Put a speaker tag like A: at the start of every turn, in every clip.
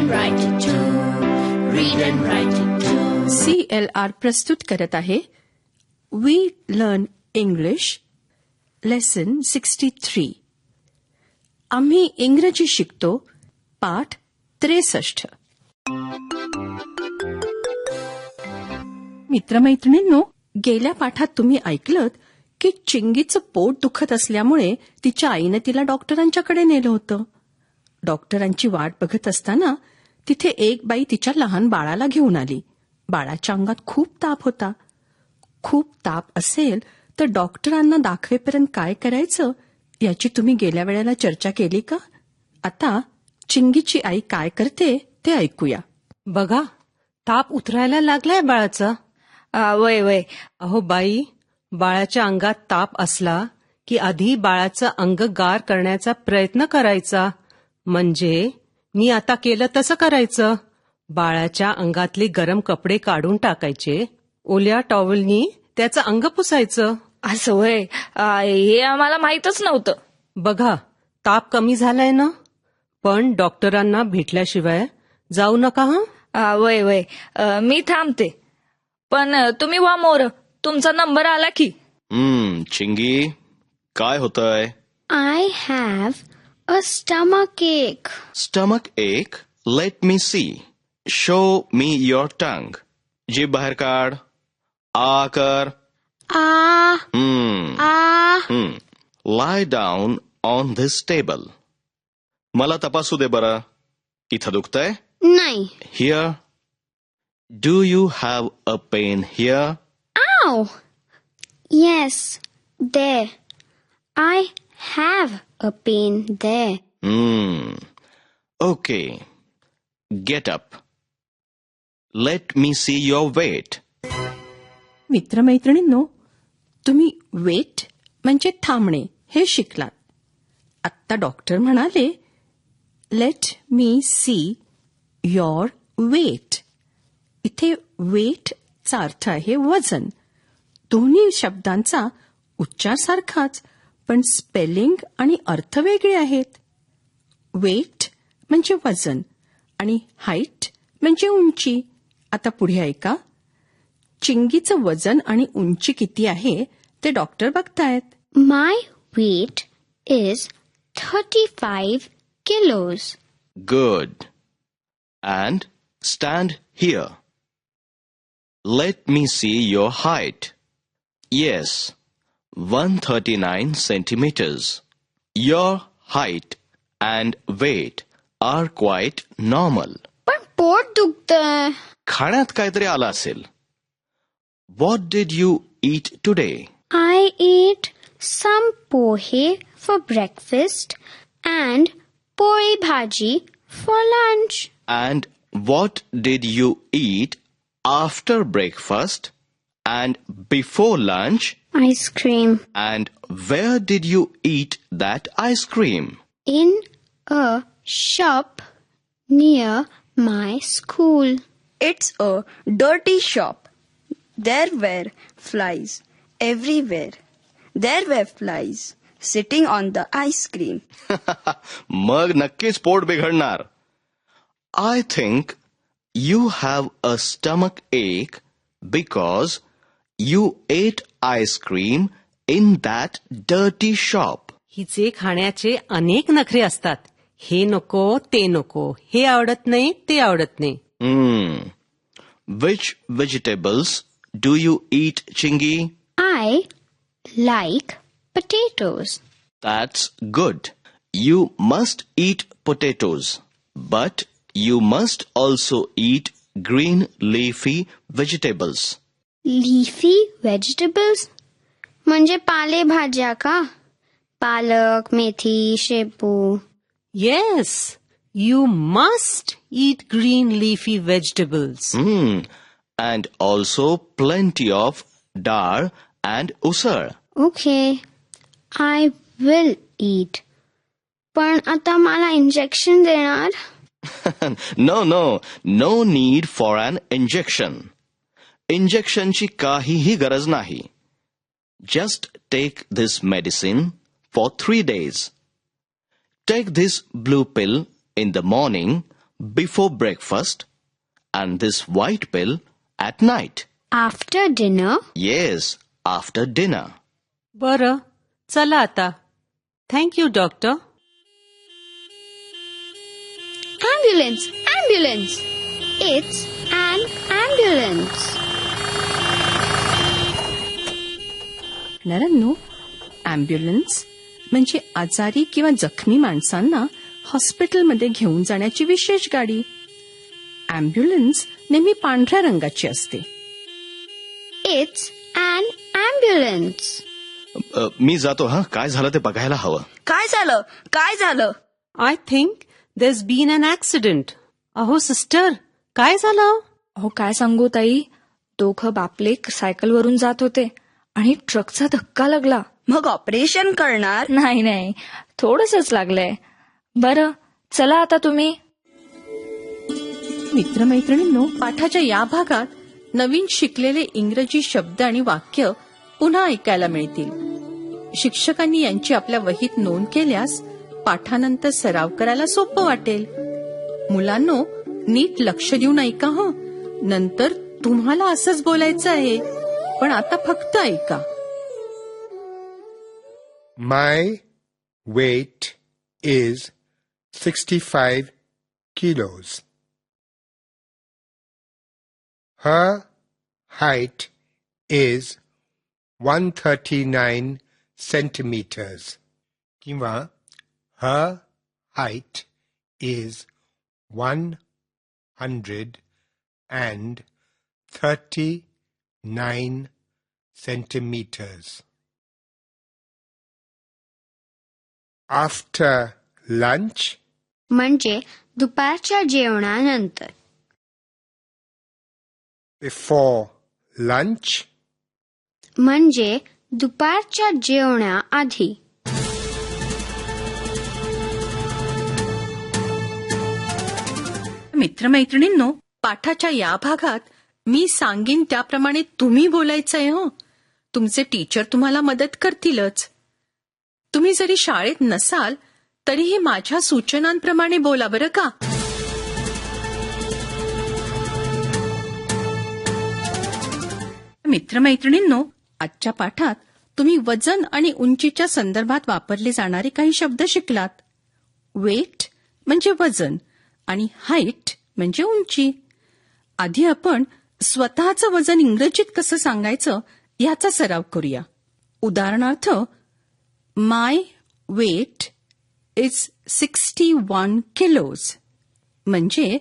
A: and write it too. Read and write it too.
B: CLR प्रस्तुत करत आहे we learn English lesson 63. आम्ही इंग्रजी शिकतो पाठ 63. मित्रमैत्रिणींनो, गेल्या पाठात तुम्ही ऐकलत की चिंगीचं पोट दुखत असल्यामुळे तिच्या आईने तिला डॉक्टरांच्याकडे नेलं होतं. डॉक्टरांची वाट बघत असताना तिथे एक बाई तिच्या लहान बाळाला घेऊन आली. बाळाच्या अंगात खूप ताप होता. खूप ताप असेल तर डॉक्टरांना दाखवेपर्यंत काय करायचं याची तुम्ही गेल्या वेळेला चर्चा केली का? आता चिंगीची आई काय करते ते ऐकूया.
C: बघा, ताप उतरायला लागलाय बाळाचा.
D: वय वय.
C: अहो बाई, बाळाच्या अंगात ताप असला की आधी बाळाचं अंग गार करण्याचा प्रयत्न करायचा. म्हणजे मी आता केलं तसं करायचं. बाळाच्या अंगातले गरम कपडे काढून टाकायचे, ओल्या टॉवेलनी त्याचं अंग पुसायचं.
D: असं वय. हे आम्हाला माहीतच नव्हतं.
C: बघा, ताप कमी झालाय ना, पण डॉक्टरांना भेटल्याशिवाय जाऊ नका हं.
D: वय वय. मी थांबते, पण तुम्ही वा मोर, तुमचा नंबर आला की.
E: चिंगी, काय होतंय?
A: I have a stomach ache.
E: Stomach ache? Let me see. Show me your tongue. जीभ बाहेर काढ. आ कर. Lie down on this table. मला तपासू दे बरं. इथं दुखतंय?
A: नाही.
E: Here. Do you have a pain here?
A: Ow! Yes, there. I have a pain there.
E: Okay. Get up. Let me see your weight.
B: मित्रमैत्रिणींनो, तुम्ही वेट म्हणजे थांबणे हे शिकलात. आत्ता डॉक्टर म्हणाले let me see your weight. इथे वेटचा अर्थ आहे वजन. दोन्ही शब्दांचा उच्चार सारखाच, पण स्पेलिंग आणि अर्थ वेगळे आहेत. वेट म्हणजे वजन आणि हाईट म्हणजे उंची. आता पुढे ऐका. चिंगीचं वजन आणि उंची किती आहे ते डॉक्टर बघतायत.
A: My weight is 35 kilos.
E: Good. And stand here. Let me see your height. Yes, 139 centimeters. Your height and weight are quite normal.
A: पण पोट दुखतंय.
E: खाण्यात काहीतरी आलं असेल. What did you eat today?
A: I ate some pohe for breakfast and poi bhaji for lunch.
E: And what did you eat after breakfast and before lunch?
A: Ice cream.
E: And where did you eat that ice cream?
A: In a shop near my school.
F: It's a dirty shop. There were flies everywhere. There were flies sitting on the ice cream.
E: मग नक्कीच पोट बिघडणार. I think you have a stomach ache because you ate ice cream in that dirty shop.
C: हिचे खाण्याचे अनेक नखरे असतात. हे नको, ते नको, हे आवडत नाही, ते आवडत नाही.
E: Which vegetables do you eat, Chingy?
A: I like potatoes.
E: That's good. You must eat potatoes. But you must also eat green leafy vegetables.
A: Leafy vegetables? म्हणजे पालेभाज्या का? पालक, मेथी, शेपू.
C: Yes, you must eat green leafy vegetables.
E: And also plenty of dar and usar.
A: Okay, I will eat. पण आता मला injection देणार?
E: No need for an injection. इंजेक्शनची काहीही गरज नाही. Just take this medicine for 3 days. Take this blue pill in the morning before breakfast, and this white pill at night.
A: After dinner?
E: Yes, after dinner.
C: बरं, चला आता. Thank you doctor.
A: Ambulance! Ambulance! It's an ambulance.
B: नरांनो, ambulance म्हणजे आजारी किंवा जखमी माणसांना हॉस्पिटलमध्ये घेऊन जाण्याची विशेष गाडी. ॲम्ब्युलन्स नेहमी पांढऱ्या रंगाची असते.
A: It's an ambulance.
E: मी जातो हा. काय झालं ते बघायला हवं.
F: काय झालं? काय झालं?
C: I think there's been an accident. अहो सिस्टर, काय झालं?
D: अहो काय सांगू ताई, दोघं बापलेक सायकलवरून जात होते आणि ट्रकचा धक्का लागला.
F: मग ऑपरेशन करणार?
D: नाही, थोडंसंच लागलंय. बरं, चला आता तुम्ही.
B: मित्रमैत्रिणींनो, पाठाच्या या भागात नवीन शिकलेले इंग्रजी शब्द आणि वाक्य पुन्हा ऐकायला मिळतील. शिक्षकांनी यांची आपल्या वहीत नोंद केल्यास पाठानंतर सराव करायला सोपं वाटेल. मुलांनो, नीट लक्ष देऊन ऐका हं. नंतर तुम्हाला असंच बोलायचं आहे, पण आता फक्त ऐका.
G: My weight is 65 kilos. Her height is 139 centimeters. किंवा her height is 139 centimeters. After lunch,
A: म्हणजे दुपारच्या जेवणानंतर.
G: before lunch,
A: म्हणजे दुपारच्या जेवणाआधी.
B: मित्रमैत्रिणींनो, पाठाच्या या भागात मी सांगीन त्याप्रमाणे तुम्ही बोलायचंय हो. तुमचे टीचर तुम्हाला मदत करतीलच. तुम्ही जरी शाळेत नसाल तरीही माझ्या सूचनांप्रमाणे बोला बरं का. मित्रमैत्रिणींनो, आजच्या पाठात तुम्ही वजन आणि उंचीच्या संदर्भात वापरले जाणारे काही शब्द शिकलात. वेट म्हणजे वजन आणि हाईट म्हणजे उंची. आधी आपण स्वतःचं वजन इंग्रजीत कसं सांगायचं याचा सराव करूया. उदाहरणार्थ, माय वेट इज 61 किलोज म्हणजे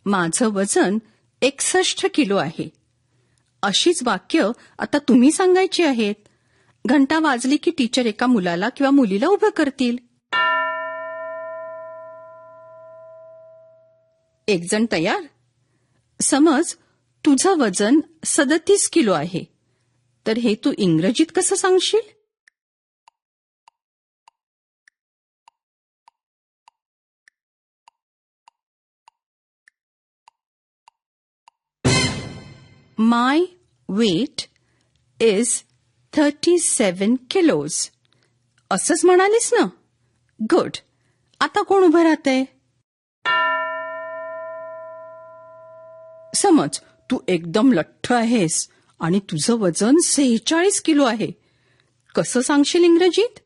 B: माझं वजन 61 किलो आहे. अशीच वाक्य आता तुम्ही सांगायची आहेत. घंटा वाजली की टीचर एका मुलाला किंवा मुलीला उभं करतील. एक जण तयार? समज तुझं वजन 37 किलो आहे, तर हे तू इंग्रजीत कसं सांगशील? माय वेट इज 37 किलोज असंच म्हणालीस ना? गुड. आता कोण उभं राहतंय? समज तू एकदम लठ्ठ आहेस आणि तुझं वजन 46 किलो आहे. कसं सांगशील इंग्रजीत?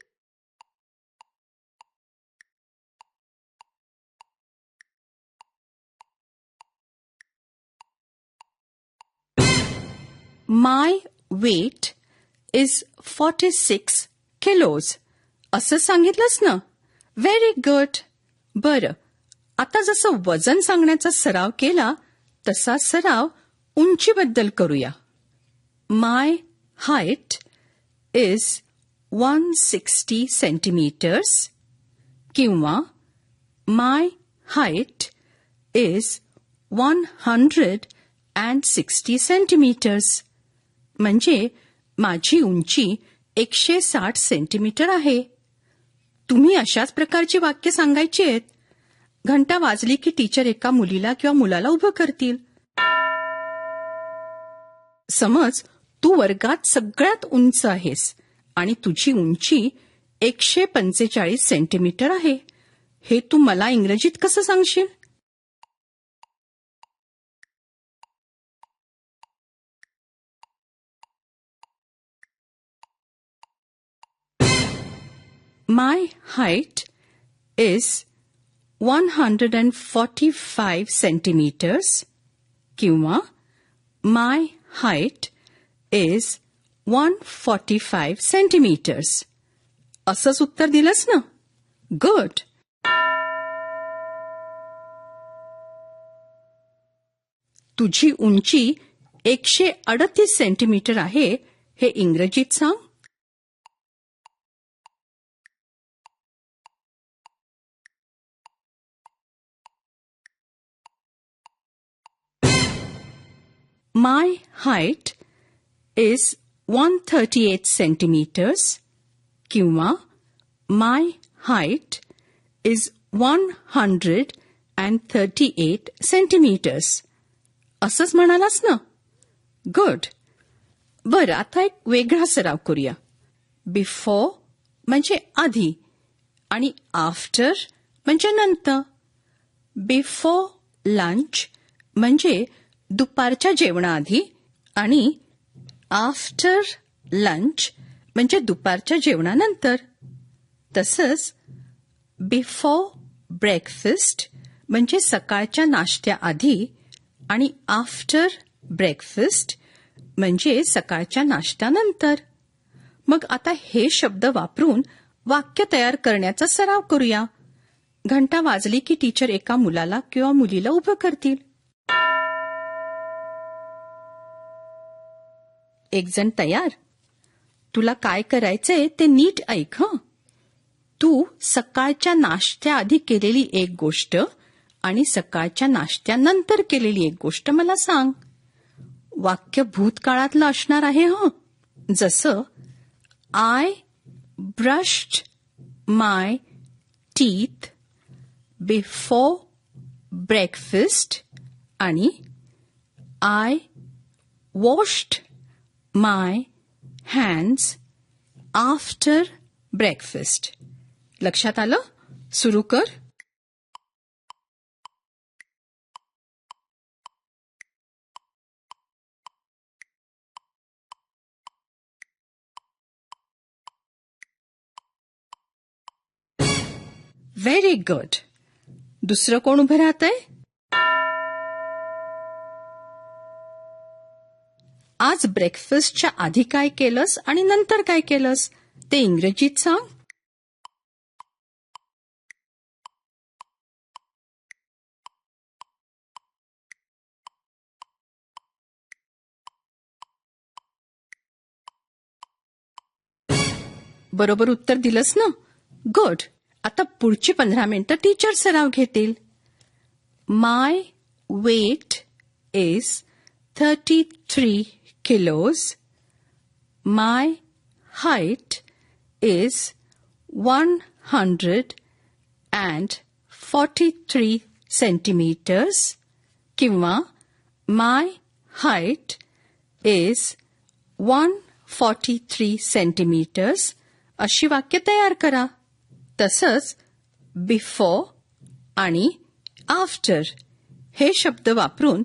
B: माय वेट इज 46 किलोज असं सांगितलंस ना? Very good. बरं, आता जसं वजन सांगण्याचा सराव केला तसा सराव उंचीबद्दल करूया. माय हाईट इज 160 सेंटीमीटर्स किंवा माय हाईट इज 160 सेंटीमीटर्स म्हणजे माझी उंची 160 सेंटीमीटर आहे. तुम्ही अशाच प्रकारची वाक्य सांगायची आहेत. घंटा वाजली की टीचर एका मुलीला किंवा मुलाला उभं करतील. समज तू वर्गात सगळ्यात उंच आहेस आणि तुझी उंची 145 सेंटीमीटर आहे. हे तू मला इंग्रजीत कसं सांगशील? माय हाईट इज 145 सेंटीमीटर्स किंवा माय हाईट इज 145 सेंटीमीटर्स. असंच उत्तर दिलंस ना? गुड. तुझी उंची 138 सेंटीमीटर आहे हे इंग्रजीत सांग. My height is 138 centimeters किंवा My height is 138 centimeters. असंच म्हणालास ना? गुड. बरं, आता एक वेगळा सराव करूया. बिफोर म्हणजे आधी आणि आफ्टर म्हणजे नंतर. बिफोर लंच म्हणजे दुपारच्या जेवणाआधी आणि आफ्टर लंच म्हणजे दुपारच्या जेवणानंतर. तसंच बिफोर ब्रेकफास्ट म्हणजे सकाळच्या नाश्त्याआधी आणि आफ्टर ब्रेकफास्ट म्हणजे सकाळच्या नाश्त्यानंतर. मग आता हे शब्द वापरून वाक्य तयार करण्याचा सराव करूया. घंटा वाजली की टीचर एका मुलाला किंवा मुलीला उभं करतील. एक जण तयार? तुला काय करायचंय ते नीट ऐक हं. तू सकाळच्या नाश्त्याआधी केलेली एक गोष्ट आणि सकाळच्या नाश्त्यानंतर केलेली एक गोष्ट मला सांग. वाक्य भूतकाळातलं असणार आहे हं. जसं I brushed my teeth before breakfast आणि I washed my hands after breakfast. लक्षात आलं? सुरू कर. Very good. दुसरं कोण उभं राहतंय? आज ब्रेकफास्टच्या आधी काय केलंस आणि नंतर काय केलंस ते इंग्रजीत सांग. बरोबर उत्तर दिलंस ना? गुड. आता पुढची 15 मिनिटं टीचर सराव घेतील. My weight is 33 kilos. My height is 143 centimeters किंवा My height is 143 centimeters अशी वाक्य तयार करा. तसंच बिफोर आणि आफ्टर हे शब्द वापरून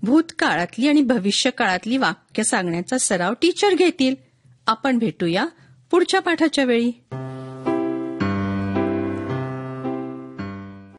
B: भूतकाळातली आणि भविष्यकाळातली वाक्य सांगण्याचा सराव टीचर घेतील. आपण भेटूया पुढच्या पाठाच्या वेळी.